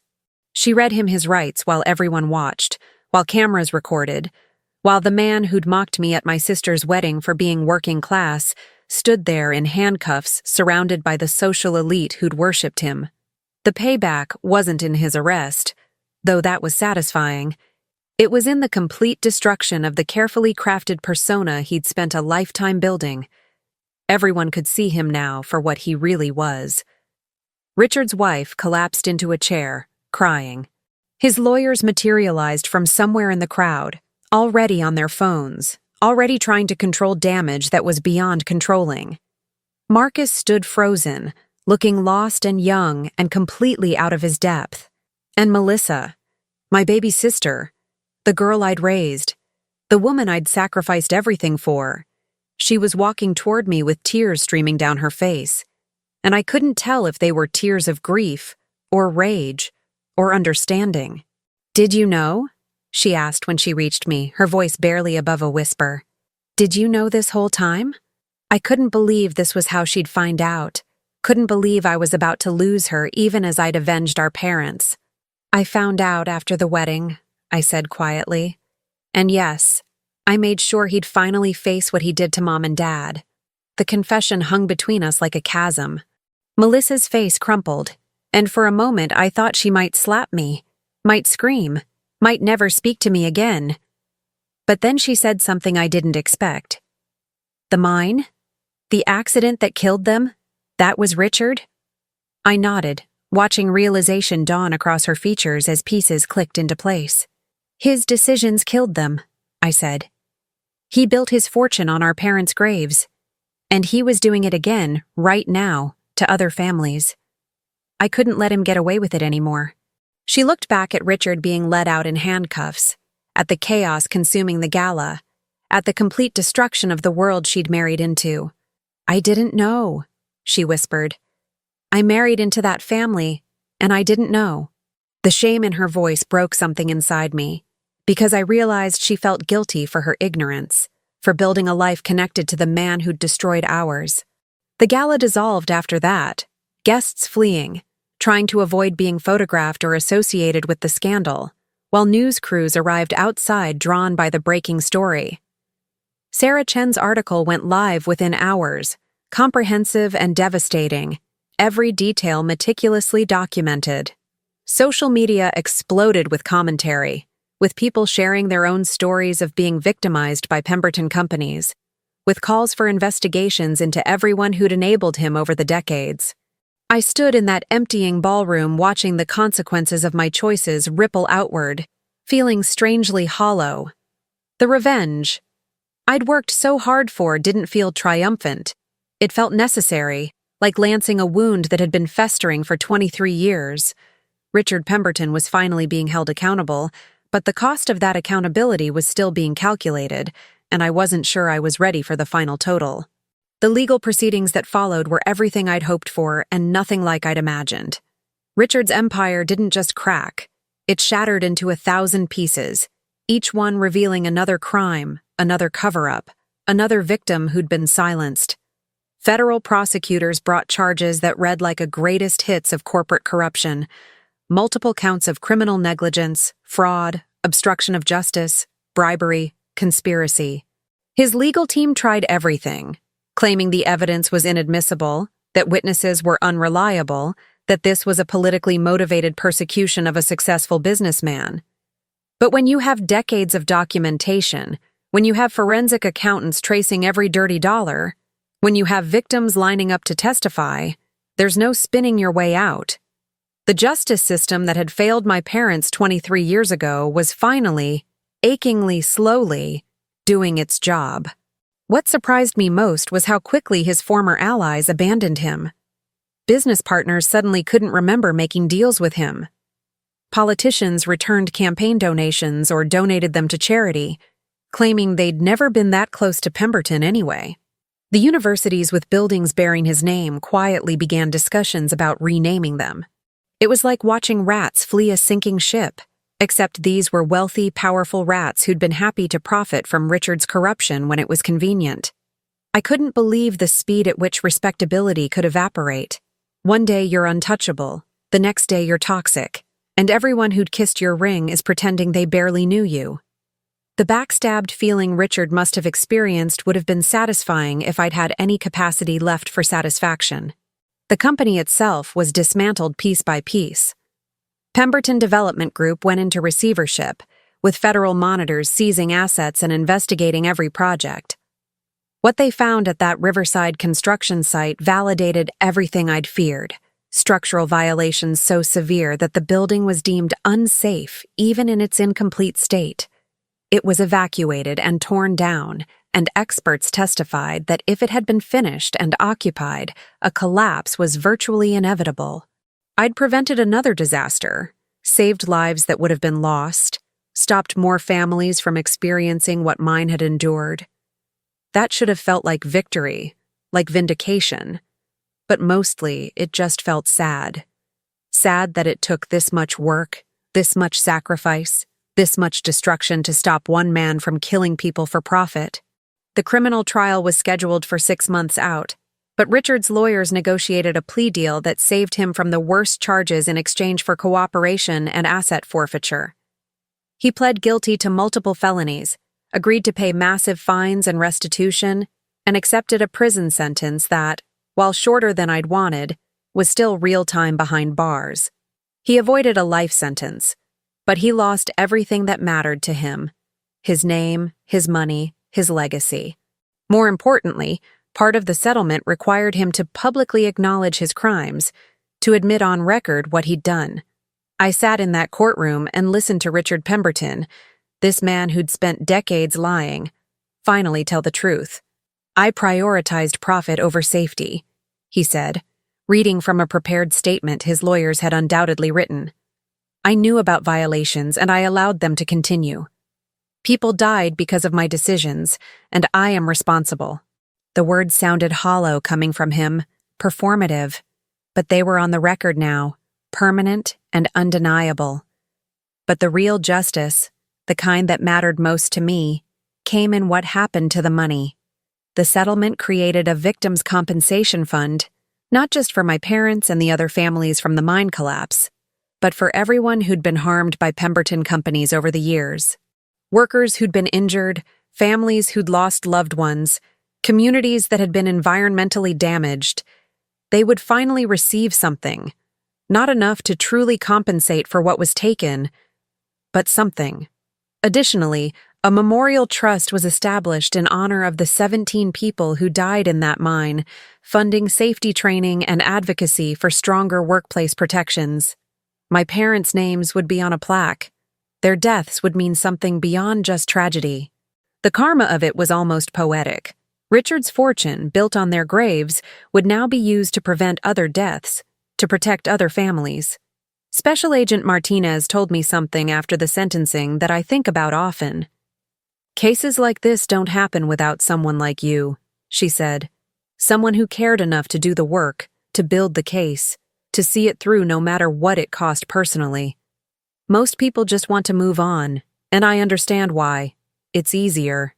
She read him his rights while everyone watched, while cameras recorded, while the man who'd mocked me at my sister's wedding for being working class stood there in handcuffs surrounded by the social elite who'd worshipped him. The payback wasn't in his arrest, though that was satisfying. It was in the complete destruction of the carefully crafted persona he'd spent a lifetime building. Everyone could see him now for what he really was. Richard's wife collapsed into a chair, crying. His lawyers materialized from somewhere in the crowd, already on their phones, already trying to control damage that was beyond controlling. Marcus stood frozen, looking lost and young and completely out of his depth. And Melissa, my baby sister, the girl I'd raised, the woman I'd sacrificed everything for, she was walking toward me with tears streaming down her face, and I couldn't tell if they were tears of grief, or rage, or understanding. "Did you know?" she asked when she reached me, her voice barely above a whisper. "Did you know this whole time?" I couldn't believe this was how she'd find out. Couldn't believe I was about to lose her even as I'd avenged our parents. "I found out after the wedding," I said quietly. "And yes, I made sure he'd finally face what he did to Mom and Dad." The confession hung between us like a chasm. Melissa's face crumpled, and for a moment I thought she might slap me, might scream, might never speak to me again. But then she said something I didn't expect. "The mine? The accident that killed them? That was Richard?" I nodded, watching realization dawn across her features as pieces clicked into place. "His decisions killed them," I said. "He built his fortune on our parents' graves, and he was doing it again, right now, to other families. I couldn't let him get away with it anymore." She looked back at Richard being led out in handcuffs, at the chaos consuming the Gala, at the complete destruction of the world she'd married into. "I didn't know," she whispered. "I married into that family, and I didn't know." The shame in her voice broke something inside me, because I realized she felt guilty for her ignorance, for building a life connected to the man who'd destroyed ours. The Gala dissolved after that, guests fleeing, trying to avoid being photographed or associated with the scandal, while news crews arrived outside drawn by the breaking story. Sarah Chen's article went live within hours, comprehensive and devastating, every detail meticulously documented. Social media exploded with commentary, with people sharing their own stories of being victimized by Pemberton companies, with calls for investigations into everyone who'd enabled him over the decades. I stood in that emptying ballroom watching the consequences of my choices ripple outward, feeling strangely hollow. The revenge I'd worked so hard for didn't feel triumphant. It felt necessary, like lancing a wound that had been festering for 23 years. Richard Pemberton was finally being held accountable, but the cost of that accountability was still being calculated, and I wasn't sure I was ready for the final total. The legal proceedings that followed were everything I'd hoped for and nothing like I'd imagined. Richard's empire didn't just crack. It shattered into 1,000 pieces, each one revealing another crime, another cover-up, another victim who'd been silenced. Federal prosecutors brought charges that read like a greatest hits of corporate corruption, multiple counts of criminal negligence, fraud, obstruction of justice, bribery, conspiracy. His legal team tried everything, claiming the evidence was inadmissible, that witnesses were unreliable, that this was a politically motivated persecution of a successful businessman. But when you have decades of documentation, when you have forensic accountants tracing every dirty dollar, when you have victims lining up to testify, there's no spinning your way out. The justice system that had failed my parents 23 years ago was finally, achingly slowly, doing its job. What surprised me most was how quickly his former allies abandoned him. Business partners suddenly couldn't remember making deals with him. Politicians returned campaign donations or donated them to charity, claiming they'd never been that close to Pemberton anyway. The universities with buildings bearing his name quietly began discussions about renaming them. It was like watching rats flee a sinking ship, except these were wealthy, powerful rats who'd been happy to profit from Richard's corruption when it was convenient. I couldn't believe the speed at which respectability could evaporate. One day you're untouchable, the next day you're toxic, and everyone who'd kissed your ring is pretending they barely knew you. The backstabbed feeling Richard must have experienced would have been satisfying if I'd had any capacity left for satisfaction. The company itself was dismantled piece by piece. Pemberton Development Group went into receivership, with federal monitors seizing assets and investigating every project. What they found at that Riverside construction site validated everything I'd feared. structural violations so severe that the building was deemed unsafe even in its incomplete state. It was evacuated and torn down, and experts testified that if it had been finished and occupied, a collapse was virtually inevitable. I'd prevented another disaster, saved lives that would have been lost, stopped more families from experiencing what mine had endured. That should have felt like victory, like vindication. But mostly, it just felt sad. Sad that it took this much work, this much sacrifice, this much destruction to stop one man from killing people for profit. The criminal trial was scheduled for 6 months out, but Richard's lawyers negotiated a plea deal that saved him from the worst charges in exchange for cooperation and asset forfeiture. He pled guilty to multiple felonies, agreed to pay massive fines and restitution, and accepted a prison sentence that, while shorter than I'd wanted, was still real time behind bars. He avoided a life sentence, but he lost everything that mattered to him: his name, his money, his legacy. More importantly, part of the settlement required him to publicly acknowledge his crimes, to admit on record what he'd done. I sat in that courtroom and listened to Richard Pemberton, this man who'd spent decades lying, finally tell the truth. "I prioritized profit over safety," he said, reading from a prepared statement his lawyers had undoubtedly written. "I knew about violations and I allowed them to continue. People died because of my decisions, and I am responsible." The words sounded hollow coming from him, performative, but they were on the record now, permanent and undeniable. But the real justice, the kind that mattered most to me, came in what happened to the money. The settlement created a victims' compensation fund, not just for my parents and the other families from the mine collapse, but for everyone who'd been harmed by Pemberton companies over the years. Workers who'd been injured, families who'd lost loved ones, communities that had been environmentally damaged. They would finally receive something, not enough to truly compensate for what was taken, but something. Additionally, a memorial trust was established in honor of the 17 people who died in that mine, funding safety training and advocacy for stronger workplace protections. My parents' names would be on a plaque. Their deaths would mean something beyond just tragedy. The karma of it was almost poetic. Richard's fortune, built on their graves, would now be used to prevent other deaths, to protect other families. Special Agent Martinez told me something after the sentencing that I think about often. "Cases like this don't happen without someone like you," she said. "Someone who cared enough to do the work, to build the case, to see it through no matter what it cost personally. Most people just want to move on, and I understand why. It's easier.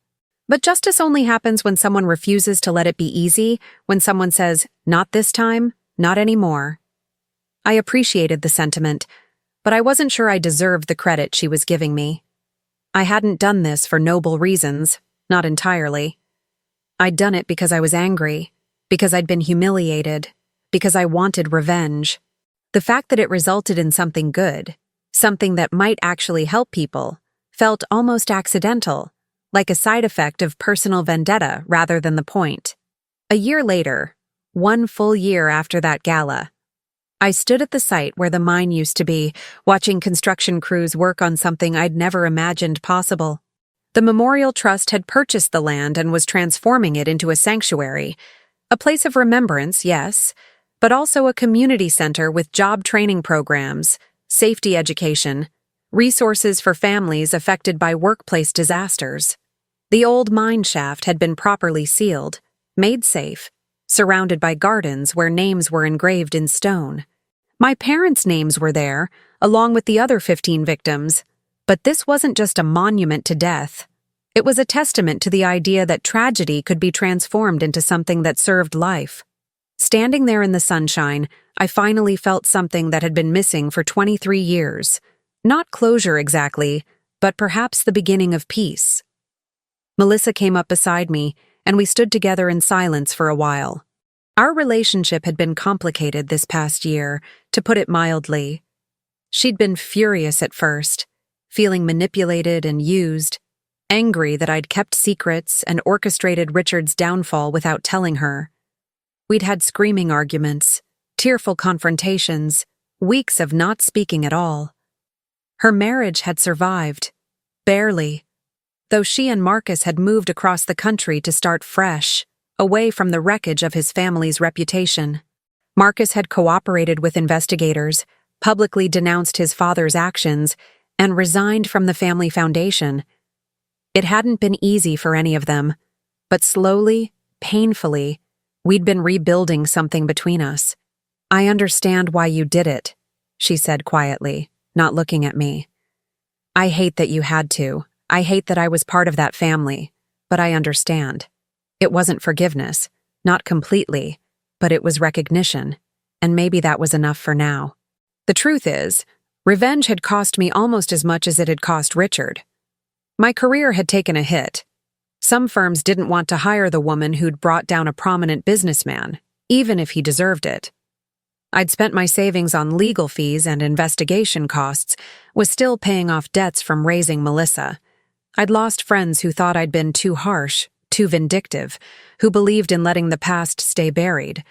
But justice only happens when someone refuses to let it be easy, when someone says, 'Not this time, not anymore.'" I appreciated the sentiment, but I wasn't sure I deserved the credit she was giving me. I hadn't done this for noble reasons, not entirely. I'd done it because I was angry, because I'd been humiliated, because I wanted revenge. The fact that it resulted in something good, something that might actually help people, felt almost accidental, like a side effect of personal vendetta rather than the point. A year later, 1 full year after that gala, I stood at the site where the mine used to be, watching construction crews work on something I'd never imagined possible. The Memorial Trust had purchased the land and was transforming it into a sanctuary, a place of remembrance, yes, but also a community center with job training programs, safety education, resources for families affected by workplace disasters. The old mine shaft had been properly sealed, made safe, surrounded by gardens where names were engraved in stone. My parents' names were there, along with the other 15 victims, but this wasn't just a monument to death. It was a testament to the idea that tragedy could be transformed into something that served life. Standing there in the sunshine, I finally felt something that had been missing for 23 years. Not closure exactly, but perhaps the beginning of peace. Melissa came up beside me, and we stood together in silence for a while. Our relationship had been complicated this past year, to put it mildly. She'd been furious at first, feeling manipulated and used, angry that I'd kept secrets and orchestrated Richard's downfall without telling her. We'd had screaming arguments, tearful confrontations, weeks of not speaking at all. Her marriage had survived. Barely. Though she and Marcus had moved across the country to start fresh, away from the wreckage of his family's reputation. Marcus had cooperated with investigators, publicly denounced his father's actions, and resigned from the family foundation. It hadn't been easy for any of them, but slowly, painfully, we'd been rebuilding something between us. "I understand why you did it," she said quietly, not looking at me. "I hate that you had to. I hate that I was part of that family, but I understand. It wasn't forgiveness, not completely, but it was recognition, and maybe that was enough for now." The truth is, revenge had cost me almost as much as it had cost Richard. My career had taken a hit. Some firms didn't want to hire the woman who'd brought down a prominent businessman, even if he deserved it. I'd spent my savings on legal fees and investigation costs, was still paying off debts from raising Melissa. I'd lost friends who thought I'd been too harsh, too vindictive, who believed in letting the past stay buried.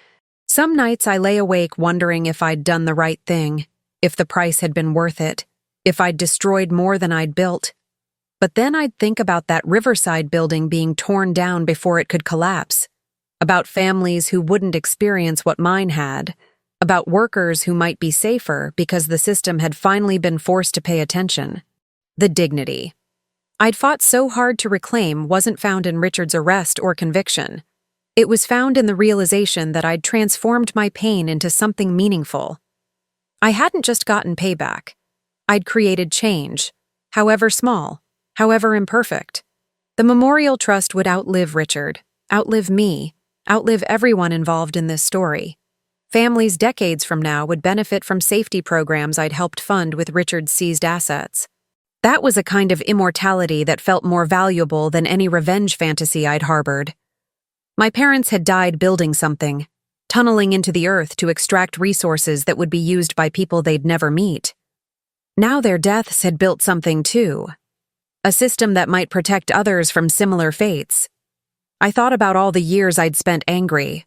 Some nights I lay awake wondering if I'd done the right thing, if the price had been worth it, if I'd destroyed more than I'd built. But then I'd think about that Riverside building being torn down before it could collapse, about families who wouldn't experience what mine had, about workers who might be safer because the system had finally been forced to pay attention. The dignity I'd fought so hard to reclaim wasn't found in Richard's arrest or conviction. It was found in the realization that I'd transformed my pain into something meaningful. I hadn't just gotten payback. I'd created change, however small, however imperfect. The Memorial Trust would outlive Richard, outlive me, outlive everyone involved in this story. Families decades from now would benefit from safety programs I'd helped fund with Richard's seized assets. That was a kind of immortality that felt more valuable than any revenge fantasy I'd harbored. My parents had died building something, tunneling into the earth to extract resources that would be used by people they'd never meet. Now their deaths had built something too, a system that might protect others from similar fates. I thought about all the years I'd spent angry,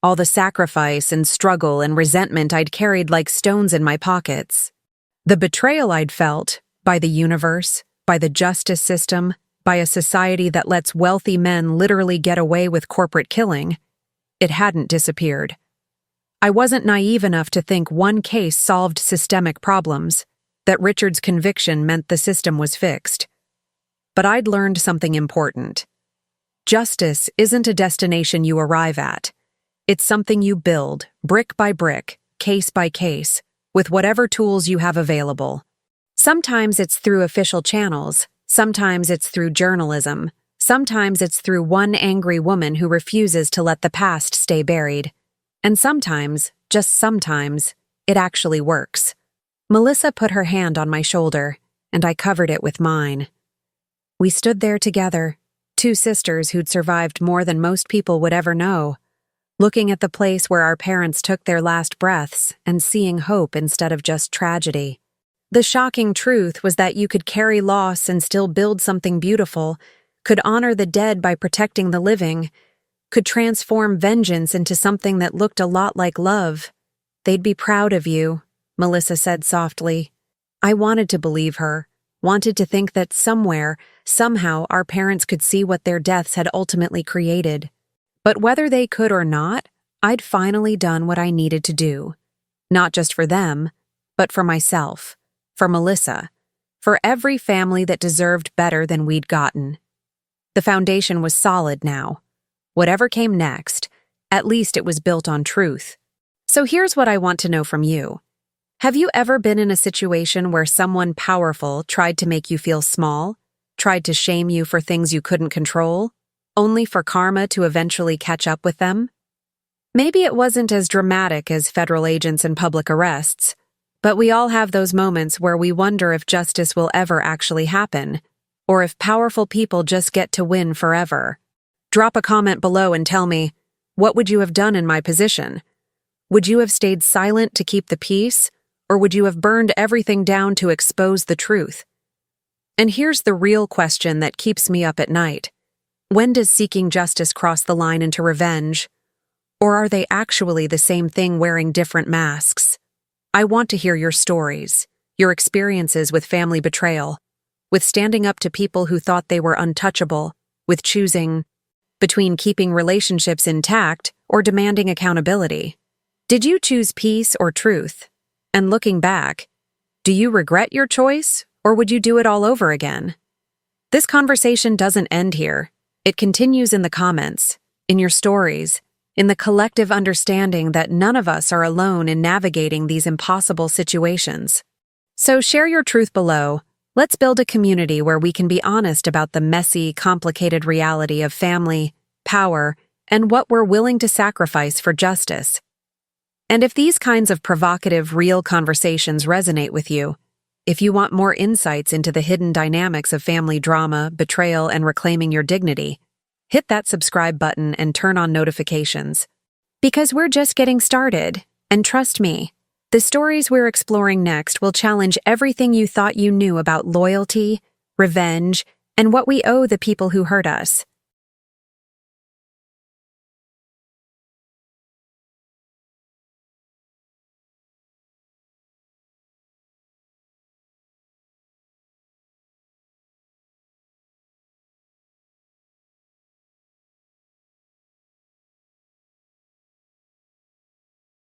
all the sacrifice and struggle and resentment I'd carried like stones in my pockets. The betrayal I'd felt, by the universe, by the justice system, by a society that lets wealthy men literally get away with corporate killing, it hadn't disappeared. I wasn't naive enough to think one case solved systemic problems, that Richard's conviction meant the system was fixed. But I'd learned something important. Justice isn't a destination you arrive at. It's something you build, brick by brick, case by case, with whatever tools you have available. Sometimes it's through official channels, sometimes it's through journalism, sometimes it's through one angry woman who refuses to let the past stay buried. And sometimes, just sometimes, it actually works. Melissa put her hand on my shoulder, and I covered it with mine. We stood there together, two sisters who'd survived more than most people would ever know, looking at the place where our parents took their last breaths and seeing hope instead of just tragedy. The shocking truth was that you could carry loss and still build something beautiful, could honor the dead by protecting the living, could transform vengeance into something that looked a lot like love. "They'd be proud of you," Melissa said softly. I wanted to believe her, wanted to think that somewhere, somehow our parents could see what their deaths had ultimately created. But whether they could or not, I'd finally done what I needed to do. Not just for them, but for myself. For Melissa, for every family that deserved better than we'd gotten. The foundation was solid now. Whatever came next, at least it was built on truth. So here's what I want to know from you. Have you ever been in a situation where someone powerful tried to make you feel small, tried to shame you for things you couldn't control, only for karma to eventually catch up with them? Maybe it wasn't as dramatic as federal agents and public arrests, but we all have those moments where we wonder if justice will ever actually happen, or if powerful people just get to win forever. Drop a comment below and tell me, what would you have done in my position? Would you have stayed silent to keep the peace, or would you have burned everything down to expose the truth? And here's the real question that keeps me up at night. When does seeking justice cross the line into revenge? Or are they actually the same thing wearing different masks? I want to hear your stories, your experiences with family betrayal, with standing up to people who thought they were untouchable, with choosing between keeping relationships intact or demanding accountability. Did you choose peace or truth? And looking back, do you regret your choice, or would you do it all over again? This conversation doesn't end here. It continues in the comments, in your stories, in the collective understanding that none of us are alone in navigating these impossible situations. So share your truth below. Let's build a community where we can be honest about the messy, complicated reality of family, power, and what we're willing to sacrifice for justice. And if these kinds of provocative, real conversations resonate with you, if you want more insights into the hidden dynamics of family drama, betrayal, and reclaiming your dignity, hit that subscribe button and turn on notifications. Because we're just getting started, and trust me, the stories we're exploring next will challenge everything you thought you knew about loyalty, revenge, and what we owe the people who hurt us.